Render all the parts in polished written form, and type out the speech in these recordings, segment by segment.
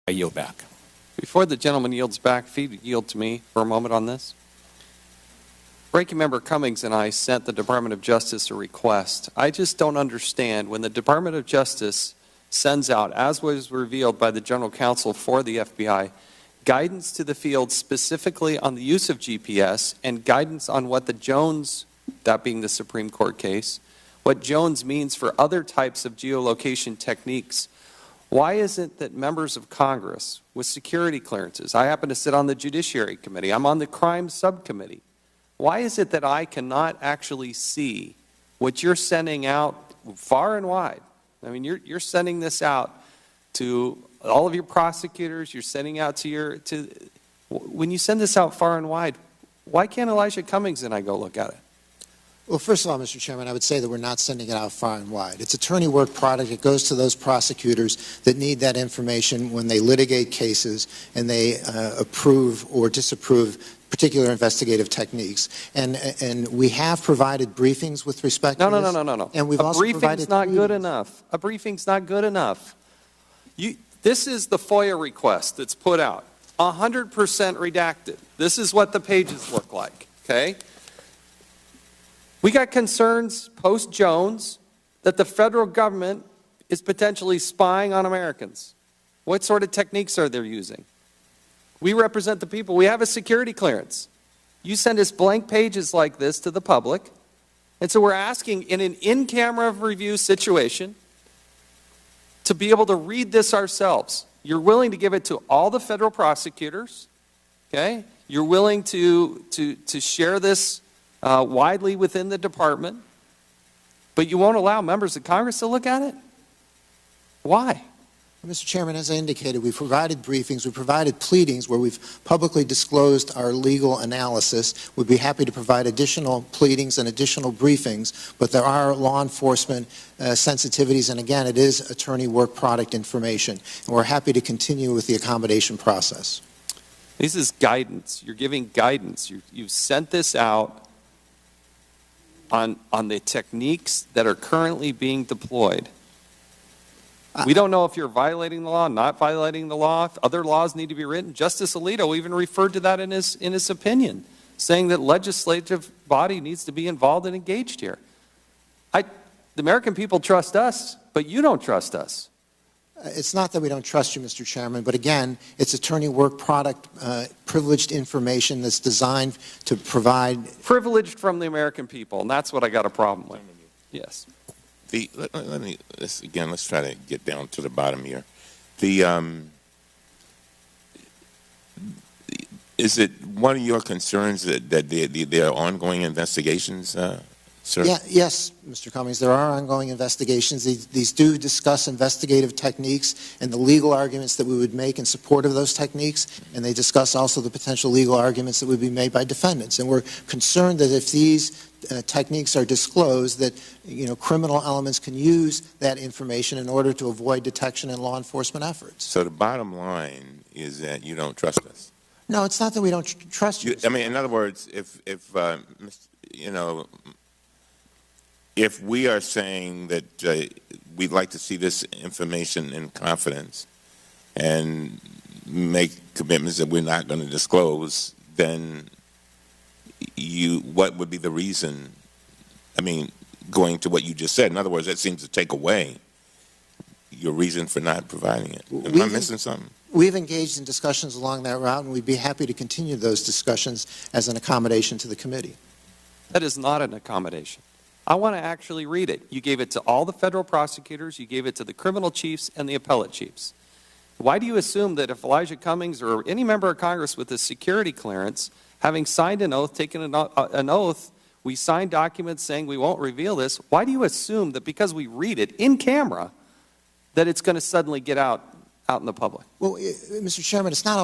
I yield back. Before the gentleman yields back, if he'd yield to me for a moment on this. Ranking Member Cummings and I sent the Department of Justice a request. I just don't understand when the Department of Justice sends out, as was revealed by the General Counsel for the FBI, guidance to the field specifically on the use of GPS and guidance on what the Jones, that being the Supreme Court case, what Jones means for other types of geolocation techniques. Why is it that members of Congress with security clearances, I happen to sit on the Judiciary Committee, I'm on the Crime Subcommittee, why is it that I cannot actually see what you're sending out far and wide? I mean, you're sending this out to all of your prosecutors, you're sending out to when you send this out far and wide, why can't Elijah Cummings and I go look at it? Well, first of all, Mr. Chairman, I would say that we're not sending it out far and wide. It's attorney work product. It goes to those prosecutors that need that information when they litigate cases and they approve or disapprove particular investigative techniques. And we have provided briefings with respect to this. No. And we've also provided briefing's not good enough. A briefing's not good enough. This is the FOIA request that's put out. 100% redacted. This is what the pages look like, okay? We got concerns post-Jones that the federal government is potentially spying on Americans. What sort of techniques are they using? We represent the people. We have a security clearance. You send us blank pages like this to the public, and so we're asking in an in-camera review situation to be able to read this ourselves. You're willing to give it to all the federal prosecutors, okay? You're willing to share this widely within the department, but you won't allow members of Congress to look at it? Why? Mr. Chairman, as I indicated, we provided briefings, we provided pleadings where we've publicly disclosed our legal analysis. We'd be happy to provide additional pleadings and additional briefings, but there are law enforcement sensitivities, and again, it is attorney work product information, and we're happy to continue with the accommodation process. This is guidance. You're giving guidance. You've sent this out on the techniques that are currently being deployed. We don't know if you're violating the law, not violating the law, if other laws need to be written. Justice Alito even referred to that in his opinion, saying that legislative body needs to be involved and engaged here. The American people trust us, but you don't trust us. It's not that we don't trust you, Mr. Chairman, but again, it's attorney work product, privileged information that's designed to provide... Privileged from the American people, and that's what I got a problem with. Yes. Let's try to get down to the bottom here. Is it one of your concerns that there are ongoing investigations, sir? Yes, Mr. Cummings, there are ongoing investigations. These do discuss investigative techniques and the legal arguments that we would make in support of those techniques, and they discuss also the potential legal arguments that would be made by defendants. And we're concerned that if these techniques are disclosed, that criminal elements can use that information in order to avoid detection in law enforcement efforts. So the bottom line is that you don't trust us. No, it's not that we don't trust you. I mean, in other words, if we are saying that we'd like to see this information in confidence and make commitments that we're not going to disclose, then what would be the reason? I mean, going to what you just said. In other words, that seems to take away your reason for not providing it. Am I missing something? We've engaged in discussions along that route, and we'd be happy to continue those discussions as an accommodation to the committee. That is not an accommodation. I want to actually read it. You gave it to all the federal prosecutors, you gave it to the criminal chiefs and the appellate chiefs. Why do you assume that if Elijah Cummings or any member of Congress with a security clearance, having signed an oath, taken an oath, we signed documents saying we won't reveal this, why do you assume that because we read it in camera, that it's going to suddenly get out in the public? Well, Mr. Chairman, it's not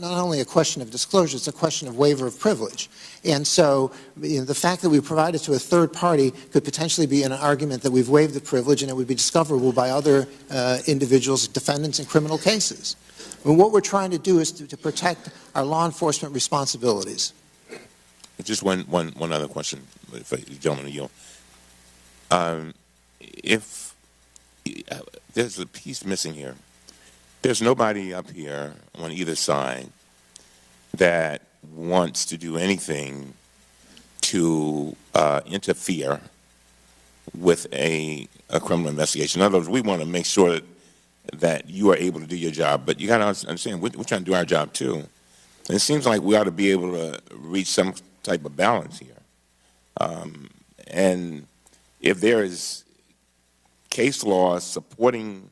only a question of disclosure, it's a question of waiver of privilege. And so the fact that we provide it to a third party could potentially be an argument that we've waived the privilege and it would be discoverable by other individuals, defendants in criminal cases. And what we're trying to do is to protect our law enforcement responsibilities. Just one other question, if the gentleman yield. If there's a piece missing here. There's nobody up here on either side that wants to do anything to interfere with a criminal investigation. In other words, we want to make sure that you are able to do your job, but you got to understand, we're trying to do our job too. And it seems like we ought to be able to reach some type of balance here. And if there is case law supporting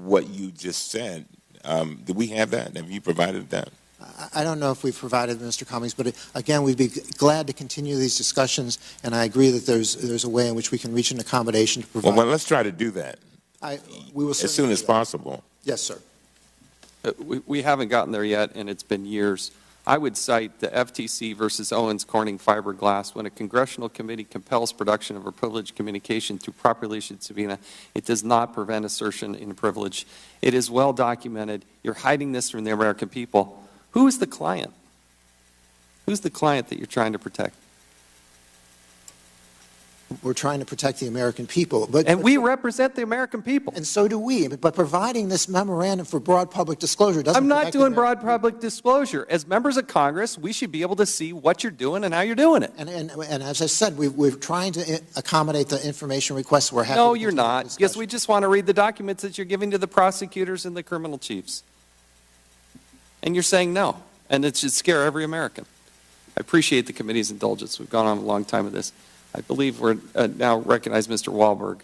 what you just said, do we have that? Have you provided that? I don't know if we've provided Mr. Cummings, but again, we'd be glad to continue these discussions, and I agree that there's a way in which we can reach an accommodation to provide. Well, let's try to do that We will as soon as possible. Yes, sir. We haven't gotten there yet, and it's been years. I would cite the FTC versus Owens Corning fiberglass. When a congressional committee compels production of a privileged communication through properly issued subpoena, it does not prevent assertion in privilege. It is well documented. You're hiding this from the American people. Who is the client? Who's the client that you're trying to protect? We're trying to protect the American people. And we represent the American people. And so do we. But providing this memorandum for broad public disclosure doesn't I'm not protect doing the broad public disclosure. As members of Congress, we should be able to see what you're doing and how you're doing it. And as I said, we're trying to accommodate the information requests we're having. No, you're not. Because we just want to read the documents that you're giving to the prosecutors and the criminal chiefs. And you're saying no. And it should scare every American. I appreciate the committee's indulgence. We've gone on a long time with this. I believe we're now recognize Mr. Wahlberg.